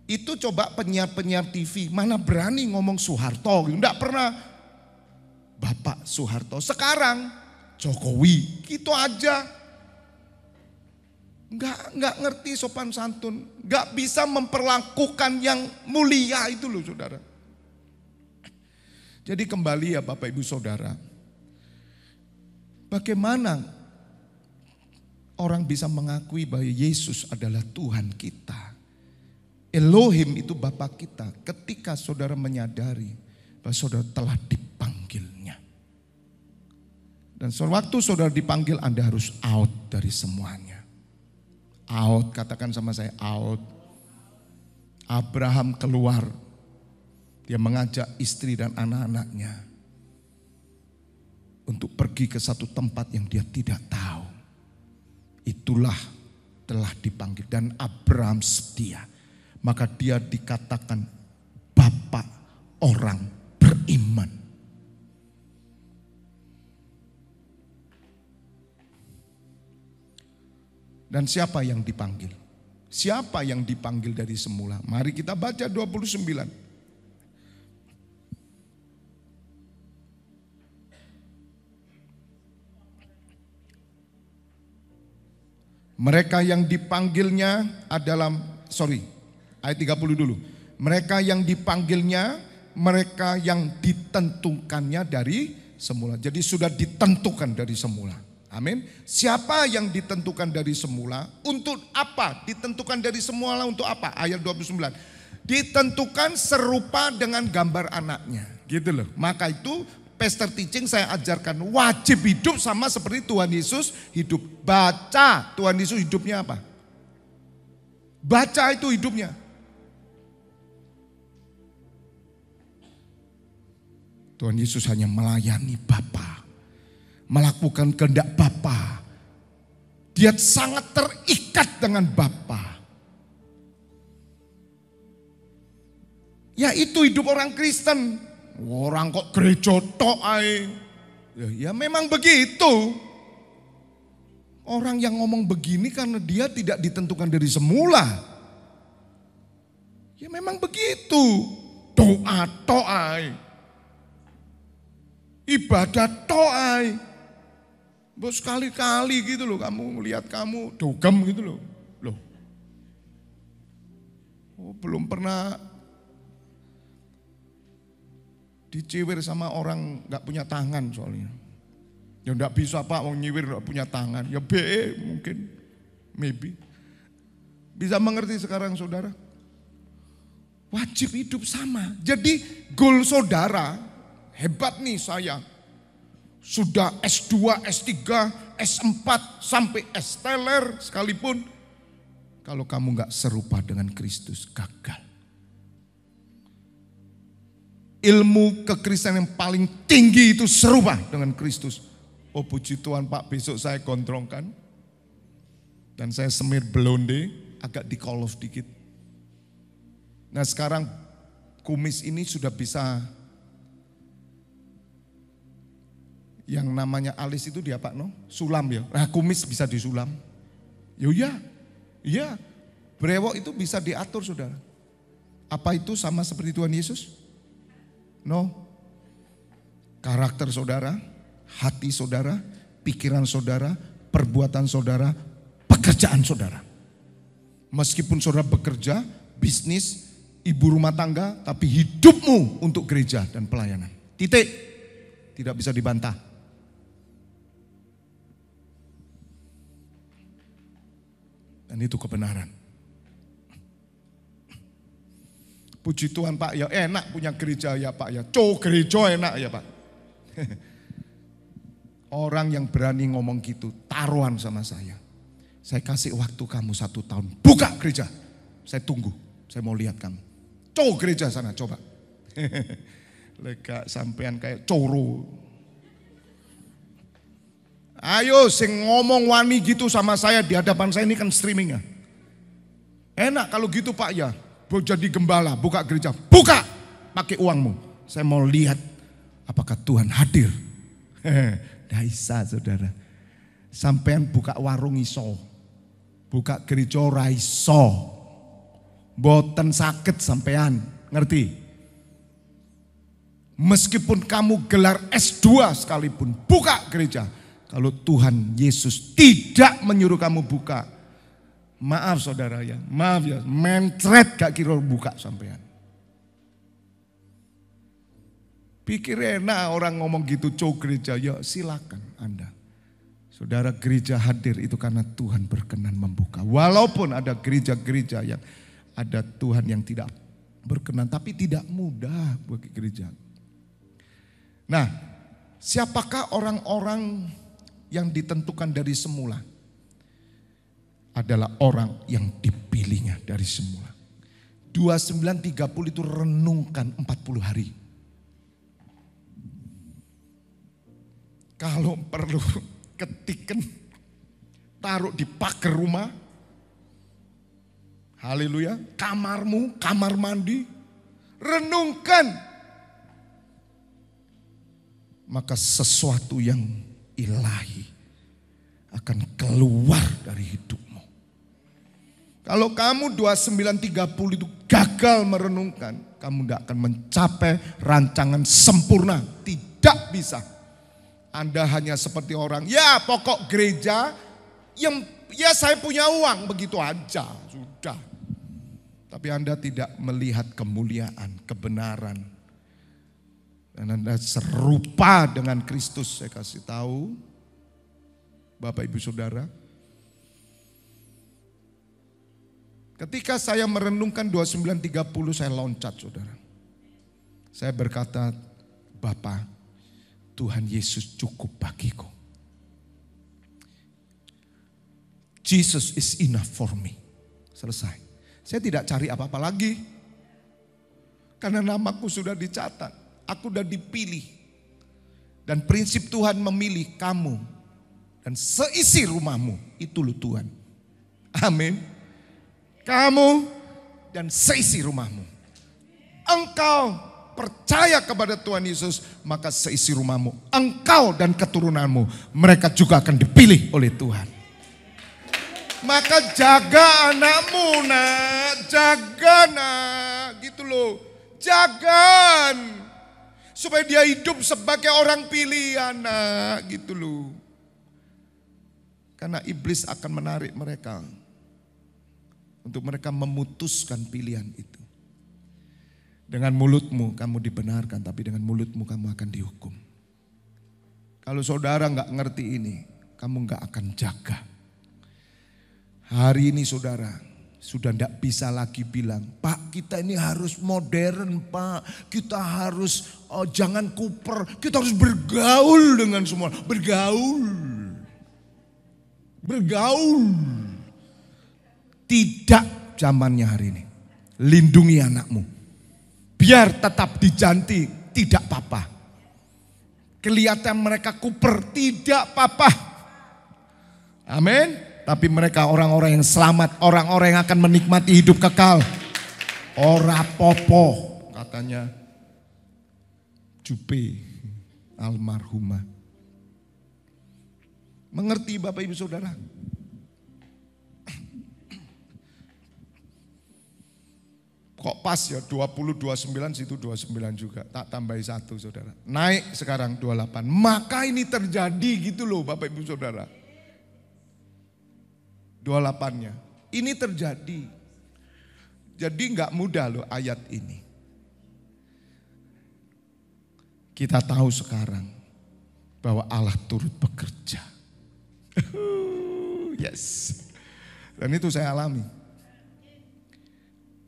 Itu coba penyiar-penyiar TV. Mana berani ngomong Soeharto. Ndak pernah. Bapak Soeharto, sekarang Jokowi, gitu aja. Enggak ngerti sopan santun, enggak bisa memperlakukan yang mulia itu loh saudara. Jadi kembali ya Bapak Ibu Saudara, bagaimana orang bisa mengakui bahwa Yesus adalah Tuhan kita. Elohim itu Bapa kita, ketika saudara menyadari bahwa saudara telah dipanggilnya. Dan waktu saudara dipanggil, Anda harus out dari semuanya. Out, katakan sama saya, out. Abraham keluar, dia mengajak istri dan anak-anaknya untuk pergi ke satu tempat yang dia tidak tahu. Itulah telah dipanggil, dan Abraham setia. Maka dia dikatakan Bapa orang beriman. Dan siapa yang dipanggil? Siapa yang dipanggil dari semula? Mari kita baca 29. Mereka yang dipanggilnya adalah, ayat 30 dulu. Mereka yang dipanggilnya, mereka yang ditentukannya dari semula. Jadi sudah ditentukan dari semula. Amin. Siapa yang ditentukan dari semula? Untuk apa? Ditentukan dari semula untuk apa? Ayat 29. Ditentukan serupa dengan gambar anaknya. Gitu loh. Maka itu pastor teaching saya ajarkan wajib hidup sama seperti Tuhan Yesus hidup. Baca Tuhan Yesus hidupnya apa? Baca itu hidupnya. Tuhan Yesus hanya melayani Bapa, melakukan kehendak Bapa. Dia sangat terikat dengan Bapa. Ya itu hidup orang Kristen. Orang kok gereja tok ae. Ya memang begitu. Orang yang ngomong begini karena dia tidak ditentukan dari semula. Ya memang begitu. Doa tok ae. Ibadah tok ae. Bos sekali-kali gitu loh kamu melihat kamu dogem gitu loh. Loh. Oh, belum pernah diciwir sama orang gak punya tangan soalnya. Ya gak bisa Pak mau nyiwir gak punya tangan. Ya BE mungkin, maybe. Bisa mengerti sekarang saudara? Wajib hidup sama. Jadi goal saudara, hebat nih saya. Sudah S2, S3, S4 sampai S-teler sekalipun. Kalau kamu gak serupa dengan Kristus, gagal. Ilmu kekristenan yang paling tinggi itu serupa dengan Kristus. Oh puji Tuhan Pak, besok saya gondrongkan. Dan saya semir blonde, agak di-call-off dikit. Nah sekarang kumis ini sudah bisa, yang namanya alis itu dia Pak no? Sulam ya. Nah kumis bisa disulam. Iya. Brewok itu bisa diatur saudara. Apa itu sama seperti Tuhan Yesus? No. Karakter saudara, hati saudara, pikiran saudara, perbuatan saudara, pekerjaan saudara. Meskipun saudara bekerja, bisnis, ibu rumah tangga, tapi hidupmu untuk gereja dan pelayanan. Titik. Tidak bisa dibantah. Dan itu kebenaran. Puji Tuhan Pak, ya enak punya gereja ya Pak ya. Gereja enak ya Pak. Orang yang berani ngomong gitu, taruhan sama saya. Saya kasih waktu kamu 1 tahun, buka gereja. Saya tunggu, saya mau lihat kamu. Gereja sana coba. Lega sampean kayak coro. Ayo sing ngomong wani gitu sama saya di hadapan saya, ini kan streamingnya. Enak kalau gitu Pak ya. Jadi gembala, buka gereja, buka pakai uangmu. Saya mau lihat apakah Tuhan hadir. Daisa saudara. Sampean buka warung iso, buka gereja ora iso. Boten sakit sampean, ngerti? Meskipun kamu gelar S2 sekalipun, buka gereja. Kalau Tuhan Yesus tidak menyuruh kamu buka, maaf saudara ya, maaf ya, mencret gak kira buka sampean. Pikir enak orang ngomong gitu, gereja. Ya silakan Anda. Saudara, gereja hadir itu karena Tuhan berkenan membuka. Walaupun ada gereja-gereja yang ada Tuhan yang tidak berkenan, tapi tidak mudah bagi gereja. Nah, siapakah orang-orang yang ditentukan dari semula? Adalah orang yang dipilihnya dari semula. 29:30 itu renungkan 40 hari. Kalau perlu ketikan, taruh di pagar rumah. Haleluya. Kamarmu, kamar mandi. Renungkan. Maka sesuatu yang ilahi akan keluar dari hidupmu. Kalau kamu 29:30 itu gagal merenungkan, kamu tidak akan mencapai rancangan sempurna. Tidak bisa. Anda hanya seperti orang, ya pokok gereja yang ya saya punya uang, begitu aja, sudah. Tapi Anda tidak melihat kemuliaan, kebenaran. Dan Anda serupa dengan Kristus, saya kasih tahu. Bapak Ibu Saudara. Ketika saya merenungkan 29:30 saya loncat saudara. Saya berkata, Bapak, Tuhan Yesus cukup bagiku. Jesus is enough for me. Selesai. Saya tidak cari apa-apa lagi. Karena namaku sudah dicatat. Aku sudah dipilih. Dan prinsip Tuhan memilih kamu. Dan seisi rumahmu. Itu loh Tuhan. Amin. Kamu dan seisi rumahmu. Engkau percaya kepada Tuhan Yesus, maka seisi rumahmu, engkau dan keturunanmu, mereka juga akan dipilih oleh Tuhan. Maka jaga anakmu nak, jaga nak, gitu loh. Jaga, supaya dia hidup sebagai orang pilihan nak, gitu loh. Karena iblis akan menarik mereka, untuk mereka memutuskan pilihan itu. Dengan mulutmu kamu dibenarkan, tapi dengan mulutmu kamu akan dihukum. Kalau saudara nggak ngerti ini, kamu nggak akan jaga. Hari ini saudara sudah tidak bisa lagi bilang, Pak kita ini harus modern Pak, kita harus jangan kuper, kita harus bergaul dengan semua. Bergaul. Tidak zamannya hari ini. Lindungi anakmu. Biar tetap dijanti, tidak apa-apa. Kelihatan mereka kuper, tidak apa-apa. Amin. Tapi mereka orang-orang yang selamat, orang-orang yang akan menikmati hidup kekal. Ora popo, katanya Jupe almarhumah. Mengerti Bapak Ibu Saudara? Kok pas ya 20, 29 situ 29 juga. Tak tambahi 1 saudara. Naik sekarang 28. Maka ini terjadi gitu loh Bapak Ibu Saudara. 28-nya. Ini terjadi. Jadi enggak mudah loh ayat ini. Kita tahu sekarang bahwa Allah turut bekerja. Yes. Dan itu saya alami.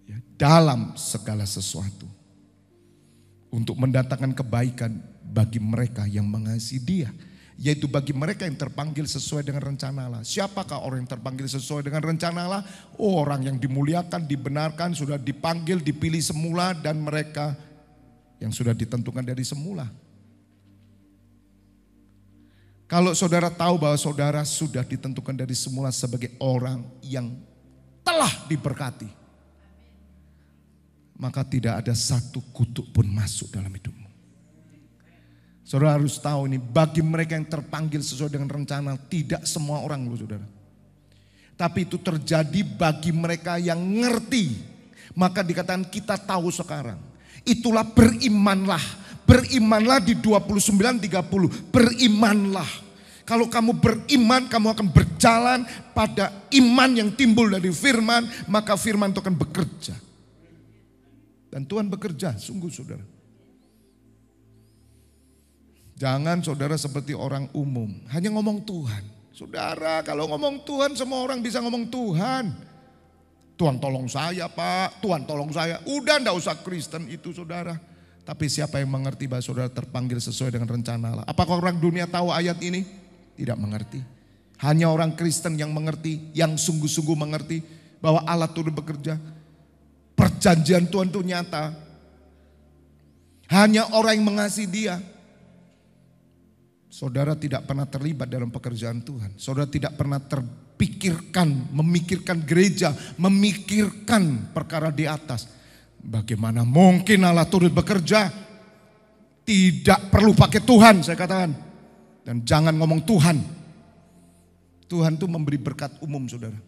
Ya, dalam segala sesuatu untuk mendatangkan kebaikan bagi mereka yang mengasihi Dia, yaitu bagi mereka yang terpanggil sesuai dengan rencana Allah. Siapakah orang yang terpanggil sesuai dengan rencana Allah? Oh, orang yang dimuliakan, dibenarkan, sudah dipanggil, dipilih semula, dan mereka yang sudah ditentukan dari semula. Kalau saudara tahu bahwa saudara sudah ditentukan dari semula sebagai orang yang telah diberkati, maka tidak ada satu kutuk pun masuk dalam hidupmu. Saudara harus tahu ini, bagi mereka yang terpanggil sesuai dengan rencana, tidak semua orang loh saudara. Tapi itu terjadi bagi mereka yang ngerti. Maka dikatakan kita tahu sekarang. Itulah berimanlah. Berimanlah di 29:30. Berimanlah. Kalau kamu beriman, kamu akan berjalan pada iman yang timbul dari firman. Maka firman itu akan bekerja. Dan Tuhan bekerja, sungguh saudara. Jangan saudara seperti orang umum, hanya ngomong Tuhan. Saudara, kalau ngomong Tuhan semua orang bisa ngomong Tuhan. Tuhan tolong saya Pak, Tuhan tolong saya. Udah enggak usah Kristen itu saudara. Tapi siapa yang mengerti bahwa saudara terpanggil sesuai dengan rencana Allah? Apakah orang dunia tahu ayat ini? Tidak mengerti. Hanya orang Kristen yang mengerti, yang sungguh-sungguh mengerti bahwa Allah turut bekerja. Perjanjian Tuhan itu nyata. Hanya orang yang mengasihi Dia. Saudara tidak pernah terlibat dalam pekerjaan Tuhan. Saudara tidak pernah terpikirkan, memikirkan gereja, memikirkan perkara di atas. Bagaimana mungkin Allah turut bekerja? Tidak perlu pakai Tuhan, saya katakan. Dan jangan ngomong Tuhan. Tuhan itu memberi berkat umum saudara.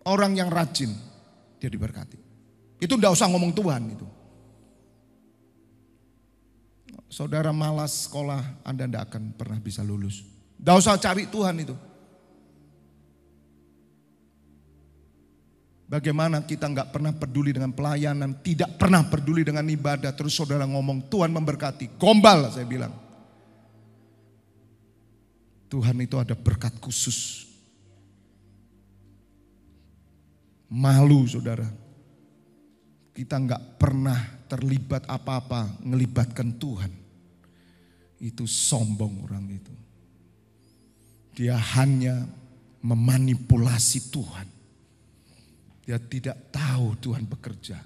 Orang yang rajin, dia diberkati. Itu enggak usah ngomong Tuhan itu. Saudara malas sekolah, Anda tidak akan pernah bisa lulus. Tidak usah cari Tuhan itu. Bagaimana kita nggak pernah peduli dengan pelayanan, tidak pernah peduli dengan ibadah, terus saudara ngomong Tuhan memberkati. Gombal saya bilang. Tuhan itu ada berkat khusus. Malu saudara. Kita nggak pernah terlibat apa-apa ngelibatkan Tuhan. Itu sombong orang itu. Dia hanya memanipulasi Tuhan. Dia tidak tahu Tuhan bekerja.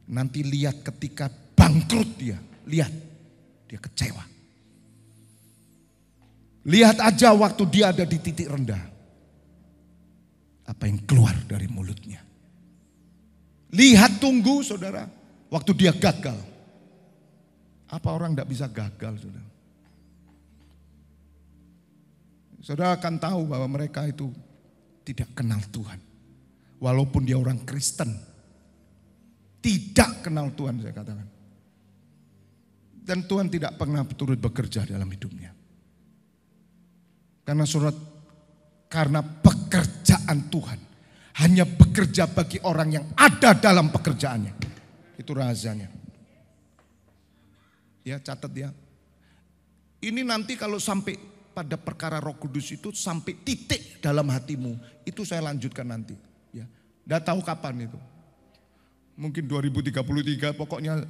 Nanti lihat ketika bangkrut dia. Lihat, dia kecewa. Lihat aja waktu dia ada di titik rendah. Apa yang keluar dari mulutnya. Lihat tunggu saudara. Waktu dia gagal. Apa orang tidak bisa gagal saudara? Saudara akan tahu bahwa mereka itu tidak kenal Tuhan. Walaupun dia orang Kristen. Tidak kenal Tuhan saya katakan. Dan Tuhan tidak pernah turut bekerja dalam hidupnya. Karena pekerjaan Tuhan hanya bekerja bagi orang yang ada dalam pekerjaannya. Itu rahasianya. Ya catat ya. Ini nanti kalau sampai pada perkara Roh Kudus itu sampai titik dalam hatimu. Itu saya lanjutkan nanti. Ya, nggak tahu kapan itu. Mungkin 2033 pokoknya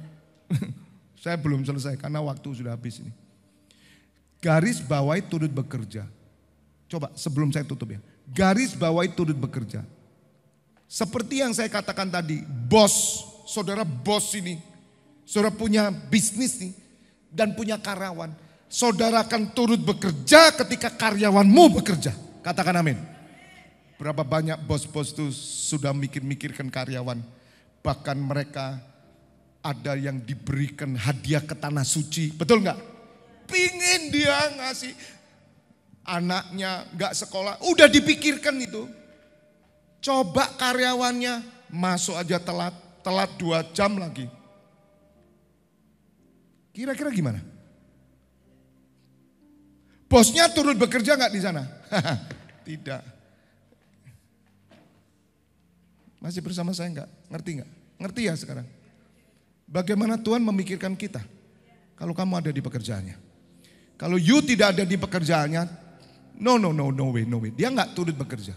saya belum selesai karena waktu sudah habis ini. Garis bawahi turut bekerja. Coba sebelum saya tutup ya. Garis bawahi turut bekerja. Seperti yang saya katakan tadi, bos, saudara bos ini. Saudara punya bisnis nih dan punya karyawan. Saudara akan turut bekerja ketika karyawanmu bekerja. Katakan amin. Berapa banyak bos-bos itu sudah mikir-mikirkan karyawan. Bahkan mereka ada yang diberikan hadiah ke tanah suci. Betul nggak? Pingin dia ngasih anaknya nggak sekolah. Udah dipikirkan itu. Coba karyawannya masuk aja telat 2 jam lagi. Kira-kira gimana? Bosnya turut bekerja nggak di sana? Tidak. Masih bersama saya nggak? Ngerti nggak? Ngerti ya sekarang? Bagaimana Tuhan memikirkan kita? Kalau kamu ada di pekerjaannya. Kalau you tidak ada di pekerjaannya, no way. Dia nggak turut bekerja.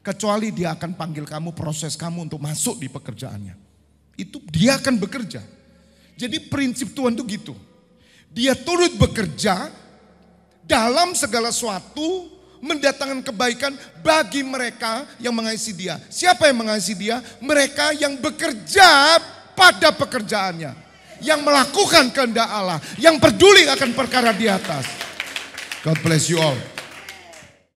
Kecuali dia akan panggil kamu, proses kamu untuk masuk di pekerjaannya. Itu dia akan bekerja. Jadi prinsip Tuhan itu gitu. Dia turut bekerja dalam segala sesuatu mendatangkan kebaikan bagi mereka yang mengasihi Dia. Siapa yang mengasihi Dia? Mereka yang bekerja pada pekerjaannya. Yang melakukan kehendak Allah. Yang peduli akan perkara di atas. God bless you all.